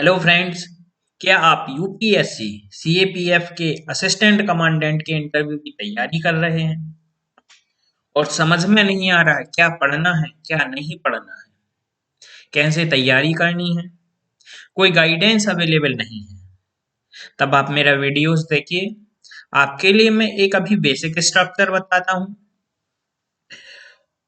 Hello friends. क्या आप UPSC CAPF के असिस्टेंट कमांडेंट के इंटरव्यू की तैयारी कर रहे हैं और समझ में नहीं आ रहा है क्या पढ़ना है क्या नहीं पढ़ना है, कैसे तैयारी करनी है, कोई गाइडेंस अवेलेबल नहीं है? तब आप मेरा वीडियोस देखिए। आपके लिए मैं एक अभी बेसिक स्ट्रक्चर बताता हूँ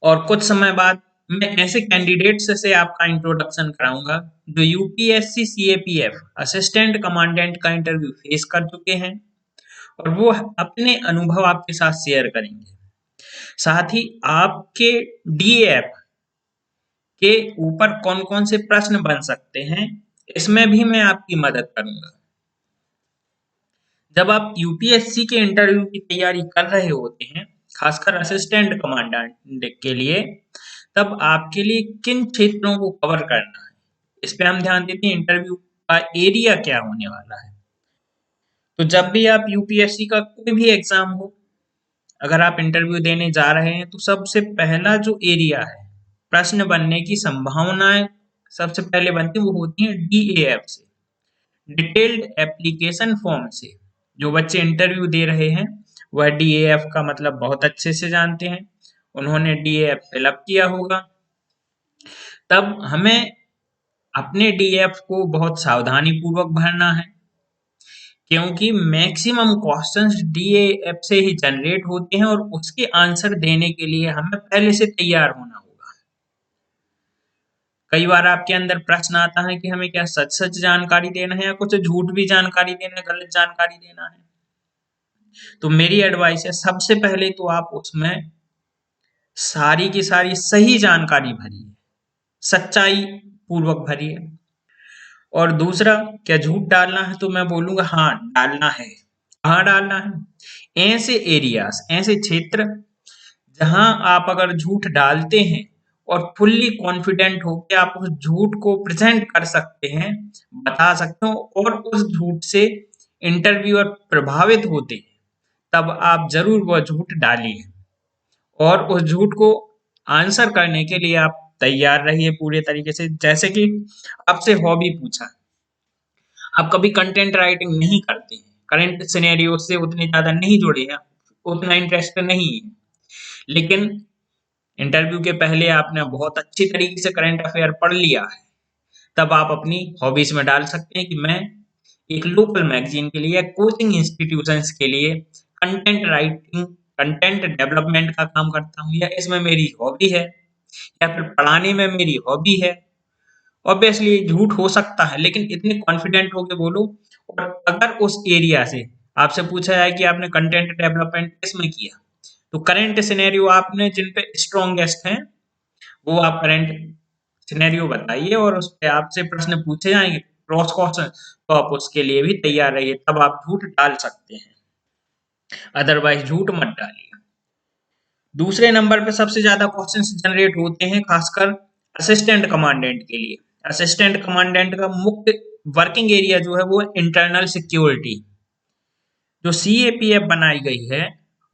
और कुछ समय बाद मैं ऐसे कैंडिडेट्स से आपका इंट्रोडक्शन कराऊंगा जो यूपीएससी सीएपीएफ असिस्टेंट कमांडेंट का इंटरव्यू फेस कर चुके हैं और वो अपने अनुभव आपके साथ शेयर करेंगे। साथ ही आपके डीएफ के ऊपर कौन कौन से प्रश्न बन सकते हैं, इसमें भी मैं आपकी मदद करूंगा। जब आप यूपीएससी के इंटरव्यू की तैयारी कर रहे होते हैं, खासकर असिस्टेंट कमांडेंट के लिए, तब आपके लिए किन क्षेत्रों को कवर करना है, इस पे हम ध्यान देते हैं। इंटरव्यू का एरिया क्या होने वाला है। तो जब भी आप यूपीएससी का कोई भी एग्जाम हो, अगर आप इंटरव्यू देने जा रहे हैं, तो सबसे पहला जो एरिया है प्रश्न बनने की संभावनाएं सबसे पहले बनती है, वो होती है डीएएफ से, डिटेल्ड एप्लीकेशन फॉर्म से। जो बच्चे इंटरव्यू दे रहे हैं वह डीएएफ का मतलब बहुत अच्छे से जानते हैं, उन्होंने डीएएफ फिलअप किया होगा। तब हमें अपने डीएएफ को बहुत सावधानी पूर्वक भरना है, क्योंकि मैक्सिमम क्वेश्चंस डीएएफ से ही जनरेट होते हैं और उसके आंसर देने के लिए हमें पहले से तैयार होना होगा। कई बार आपके अंदर प्रश्न आता है कि हमें क्या सच सच जानकारी देना है या कुछ झूठ भी जानकारी देना है, गलत जानकारी देना है। तो मेरी एडवाइस है, सबसे पहले तो आप उसमें सारी की सारी सही जानकारी भरिए, सच्चाई पूर्वक भरिए। और दूसरा, क्या झूठ डालना है, तो मैं बोलूंगा हाँ डालना है। कहाँ डालना है? ऐसे एरियाज, ऐसे क्षेत्र जहां आप अगर झूठ डालते हैं और फुल्ली कॉन्फिडेंट हो कि आप उस झूठ को प्रेजेंट कर सकते हैं, बता सकते हो और उस झूठ से इंटरव्यूअर प्रभावित होते हैं, तब आप जरूर वह झूठ डालिए और उस झूठ को आंसर करने के लिए आप तैयार रहिए पूरे तरीके से। जैसे कि आपसे हॉबी पूछा, आप कभी कंटेंट राइटिंग नहीं करते हैं, करंट सिनेरियो से उतने ज्यादा नहीं जुड़े हैं, उतना इंटरेस्ट नहीं है, लेकिन इंटरव्यू के पहले आपने बहुत अच्छी तरीके से करंट अफेयर पढ़ लिया है, तब आप अपनी हॉबीज में डाल सकते हैं कि मैं एक लोकल मैगजीन के लिए, कोचिंग इंस्टीट्यूशंस के लिए कंटेंट राइटिंग, कंटेंट डेवलपमेंट का काम करता हूँ, या इसमें मेरी हॉबी है, या फिर पढ़ाने में मेरी हॉबी है। ऑब्वियसली झूठ हो सकता है, लेकिन इतने कॉन्फिडेंट होके बोलो। और अगर उस एरिया से आपसे पूछा जाए कि आपने कंटेंट डेवलपमेंट किसमें किया, तो करंट सिनेरियो आपने जिन पे स्ट्रॉन्गेस्ट हैं वो आप करंट सिनेरियो बताइए, और उस पे आपसे प्रश्न पूछे जाएंगे क्रॉस क्वेश्चन, तो आप उसके लिए भी तैयार रहिए, तब आप झूठ डाल सकते हैं, अदरवाइज झूठ मत डालिए। दूसरे नंबर पे सबसे ज्यादा क्वेश्चंस जनरेट होते हैं खासकर असिस्टेंट कमांडेंट के लिए। असिस्टेंट कमांडेंट का मुख्य वर्किंग एरिया जो है वो इंटरनल सिक्योरिटी। जो सीएपीएफ बनाई गई है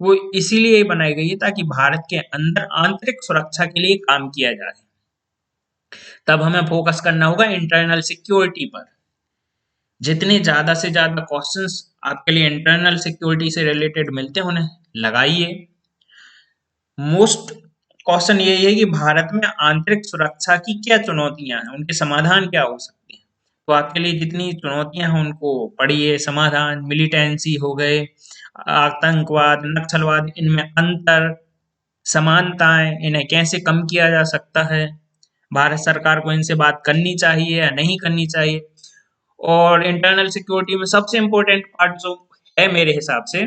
वो इसीलिए बनाई गई है ताकि भारत के अंदर आंतरिक सुरक्षा के लिए काम किया जाए। तब हमें फोकस करना होगा इंटरनल सिक्योरिटी पर। जितने ज्यादा से ज्यादा क्वेश्चंस आपके लिए इंटरनल सिक्योरिटी से रिलेटेड मिलते हैं उन्हें लगाइए। मोस्ट क्वेश्चन यही है कि भारत में आंतरिक सुरक्षा की क्या चुनौतियां हैं, उनके समाधान क्या हो सकते हैं। तो आपके लिए जितनी चुनौतियां हैं उनको पढ़िए। समाधान, मिलिटेंसी हो गए, आतंकवाद, नक्सलवाद, इनमें अंतर, समानताएं, इन्हें कैसे कम किया जा सकता है, भारत सरकार को इनसे बात करनी चाहिए या नहीं करनी चाहिए। और इंटरनल सिक्योरिटी में सबसे इम्पोर्टेंट पार्ट जो है मेरे हिसाब से,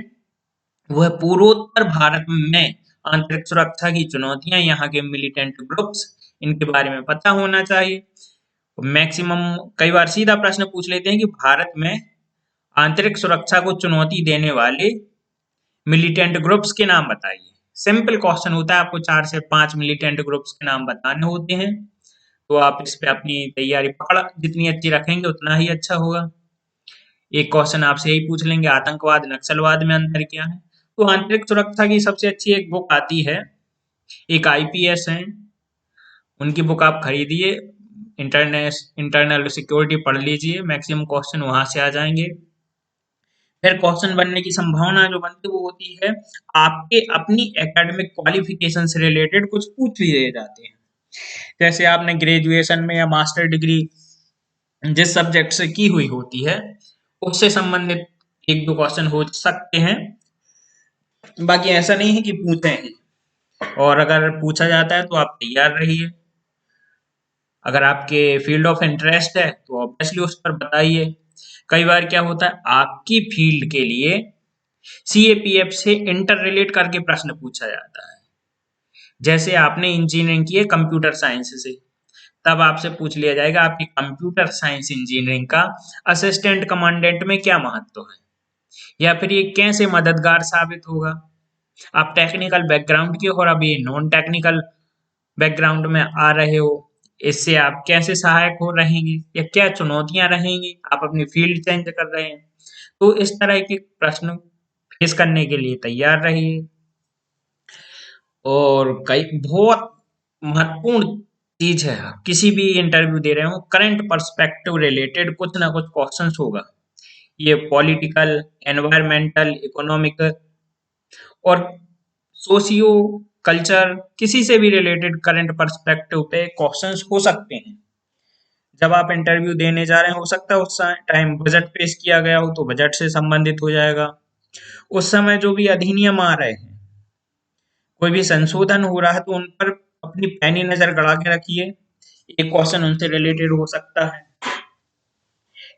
वो है पूर्वोत्तर भारत में आंतरिक सुरक्षा की चुनौतियां, यहाँ के मिलिटेंट ग्रुप्स, इनके बारे में पता होना चाहिए। मैक्सिमम कई बार सीधा प्रश्न पूछ लेते हैं कि भारत में आंतरिक सुरक्षा को चुनौती देने वाले मिलिटेंट ग्रुप्स के नाम बताइए। सिंपल क्वेश्चन होता है, आपको 4 से 5 मिलिटेंट ग्रुप्स के नाम बताने होते हैं। तो आप इस पे अपनी तैयारी पकड़ जितनी अच्छी रखेंगे उतना ही अच्छा होगा। एक क्वेश्चन आपसे यही पूछ लेंगे, आतंकवाद नक्सलवाद में अंतर क्या है। तो आंतरिक सुरक्षा की सबसे अच्छी एक बुक आती है, एक आईपीएस है, उनकी बुक आप खरीदिए, इंटरनल सिक्योरिटी पढ़ लीजिए, मैक्सिमम क्वेश्चन वहां से आ जाएंगे। फिर क्वेश्चन बनने की संभावना जो बनती है वो होती है आपके अपनी एकेडमिक क्वालिफिकेशन से रिलेटेड कुछ पूछ लिए जाते हैं। जैसे आपने ग्रेजुएशन में या मास्टर डिग्री जिस सब्जेक्ट से की हुई होती है उससे संबंधित एक दो क्वेश्चन हो सकते हैं, बाकी ऐसा नहीं है कि पूछे हैं। और अगर पूछा जाता है तो आप तैयार रहिए। अगर आपके फील्ड ऑफ इंटरेस्ट है तो ऑब्वियसली उस पर बताइए। कई बार क्या होता है आपकी फील्ड के लिए सीएपीएफ से इंटर रिलेट करके प्रश्न पूछा जाता है। जैसे आपने इंजीनियरिंग की है कंप्यूटर साइंस से, तब आपसे पूछ लिया जाएगा आपकी कंप्यूटर साइंस इंजीनियरिंग का असिस्टेंट कमांडेंट में क्या महत्व है, या फिर ये कैसे मददगार साबित होगा। आप टेक्निकल बैकग्राउंड के और अभी नॉन टेक्निकल बैकग्राउंड में आ रहे हो, इससे आप कैसे सहायक हो रहेंगे या क्या चुनौतियां रहेंगी, आप अपनी फील्ड चेंज कर रहे हैं। तो इस तरह के प्रश्न फेस करने के लिए तैयार रहिए। और कई बहुत महत्वपूर्ण चीज है, आप किसी भी इंटरव्यू दे रहे हो करंट पर्सपेक्टिव रिलेटेड कुछ ना कुछ क्वेश्चंस होगा। ये पॉलिटिकल, एनवायरमेंटल, इकोनॉमिक और सोशियो कल्चर किसी से भी रिलेटेड करंट पर्सपेक्टिव पे क्वेश्चंस हो सकते हैं। जब आप इंटरव्यू देने जा रहे हैं हो सकता है उस टाइम बजट पेश किया गया हो तो बजट से संबंधित हो जाएगा। उस समय जो भी अधिनियम आ रहे हैं, कोई भी संशोधन हो रहा है तो उन पर अपनी पैनी नजर गड़ा के रखिए, एक क्वेश्चन उनसे रिलेटेड हो सकता है।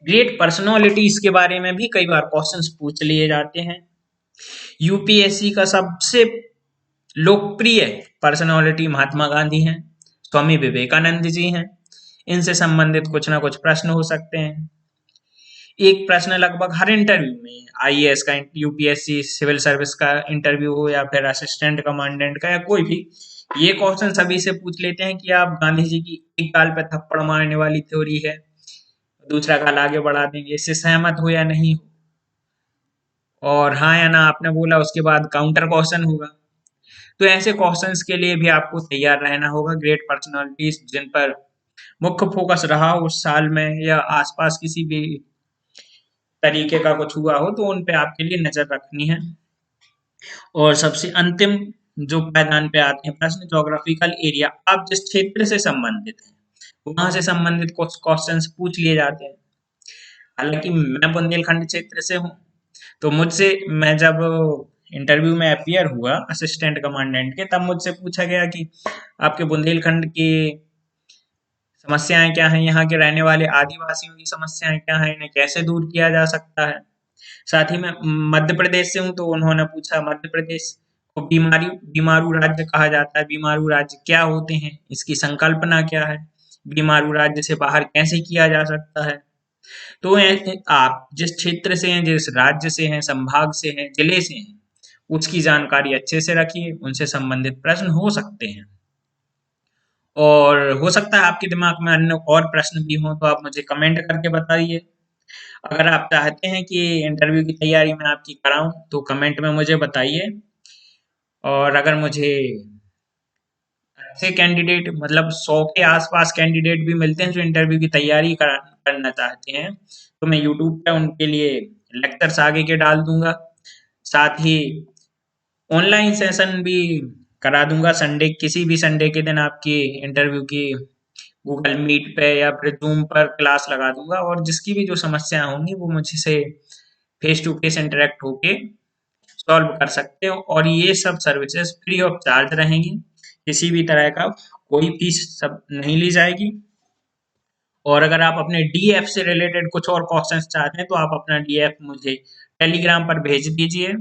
ग्रेट पर्सनालिटीज के बारे में भी कई बार क्वेश्चंस पूछ लिए जाते हैं। यूपीएससी का सबसे लोकप्रिय पर्सनालिटी महात्मा गांधी हैं, स्वामी विवेकानंद जी हैं। इनसे संबंधित कुछ ना कुछ प्रश्न हो सकते हैं। एक प्रश्न लगभग हर इंटरव्यू में, आईएएस का, यूपीएससी सिविल सर्विस का इंटरव्यू हो या फिर असिस्टेंट कमांडेंट का या कोई भी, ये क्वेश्चन सभी से पूछ लेते हैं कि आप गांधी जी की एक गाल पे थप्पड़ मारने वाली थ्योरी है, दूसरा गाल आगे बढ़ा देंगे, इससे सहमत हो या नहीं हो, और हाँ या ना आपने बोला उसके बाद काउंटर क्वेश्चन होगा। तो ऐसे क्वेश्चंस के लिए भी आपको तैयार रहना होगा। ग्रेट पर्सनालिटीज जिन पर मुख्य फोकस रहा हो उस साल में या आसपास किसी भी तरीके का कुछ हुआ हो तो उन पे आपके लिए नजर रखनी है। और सबसे अंतिम जो पायदान पे आते हैं प्रश्न, ज्योग्राफिकल एरिया, आप जिस क्षेत्र से संबंधित हैं वहां से संबंधित कुछ क्वेश्चंस पूछ लिए जाते हैं। हालांकि मैं बुंदेलखंड क्षेत्र से हूँ, तो मुझसे, मैं जब इंटरव्यू में अपीयर हुआ असिस्टेंट कमांडेंट के, तब मुझसे पूछा गया कि आपके बुंदेलखंड की समस्याएं क्या हैं, यहाँ के रहने वाले आदिवासियों की समस्याएं क्या हैं, इन्हें कैसे दूर किया जा सकता है। साथ ही मैं मध्य प्रदेश से हूँ तो उन्होंने पूछा मध्य प्रदेश को बीमारू राज्य कहा जाता है, बीमारू राज्य क्या होते हैं, इसकी संकल्पना क्या है, बीमारू राज्य से बाहर कैसे किया जा सकता है। तो आप जिस क्षेत्र से हैं, जिस राज्य से हैं, संभाग से हैं, जिले से हैं, उसकी जानकारी अच्छे से रखिए, उनसे संबंधित प्रश्न हो सकते हैं। और हो सकता है आपके दिमाग में अन्य और प्रश्न भी हों तो आप मुझे कमेंट करके बताइए। अगर आप चाहते हैं कि इंटरव्यू की तैयारी मैं आपकी कराऊं तो कमेंट में मुझे बताइए। और अगर मुझे अच्छे कैंडिडेट, मतलब 100 के आसपास कैंडिडेट भी मिलते हैं जो इंटरव्यू की तैयारी करना चाहते हैं, तो मैं यूट्यूब पे उनके लिए लेक्चर्स आगे के डाल दूंगा। साथ ही ऑनलाइन सेशन भी करा दूंगा, संडे, किसी भी संडे के दिन आपकी इंटरव्यू की गूगल मीट पे या फिर जूम पर क्लास लगा दूंगा, और जिसकी भी जो समस्या होंगी वो मुझसे फेस टू फेस इंटरेक्ट होके सॉल्व कर सकते हो। और ये सब सर्विसेज फ्री ऑफ चार्ज रहेंगी, किसी भी तरह का कोई फीस सब नहीं ली जाएगी। और अगर आप अपने डीएफ से रिलेटेड कुछ और क्वेश्चंस चाहते हैं तो आप अपना डीएफ मुझे टेलीग्राम पर भेज दीजिए।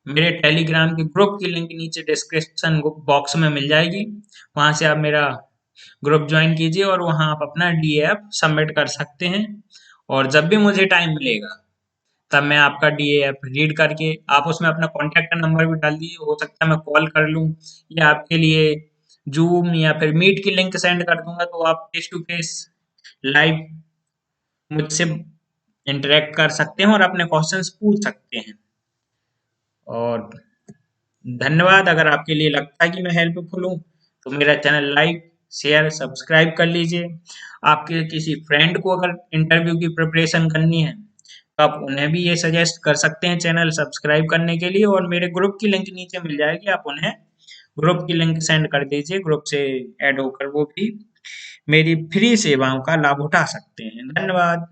मेरे टेलीग्राम के ग्रुप की लिंक नीचे डिस्क्रिप्शन बॉक्स में मिल जाएगी, वहां से आप मेरा ग्रुप ज्वाइन कीजिए और वहां आप अपना डीएफ सबमिट कर सकते हैं। और जब भी मुझे टाइम मिलेगा तब मैं आपका डीएफ रीड करके, आप उसमें अपना कॉन्टैक्ट नंबर भी डाल दीजिए, हो सकता है मैं कॉल कर लूँ या आपके लिए जूम या फिर मीट की लिंक सेंड कर दूंगा, तो आप फेस टू फेस लाइव मुझसे इंटरेक्ट कर सकते हैं और अपने क्वेश्चंस पूछ सकते हैं। और धन्यवाद। अगर आपके लिए लगता है कि मैं हेल्पफुल हूँ तो मेरा चैनल लाइक, शेयर सब्सक्राइब कर लीजिए। आपके किसी फ्रेंड को अगर इंटरव्यू की प्रिपरेशन करनी है तो आप उन्हें भी ये सजेस्ट कर सकते हैं चैनल सब्सक्राइब करने के लिए, और मेरे ग्रुप की लिंक नीचे मिल जाएगी, आप उन्हें ग्रुप की लिंक सेंड कर दीजिए, ग्रुप से ऐड होकर वो भी मेरी फ्री सेवाओं का लाभ उठा सकते हैं। धन्यवाद।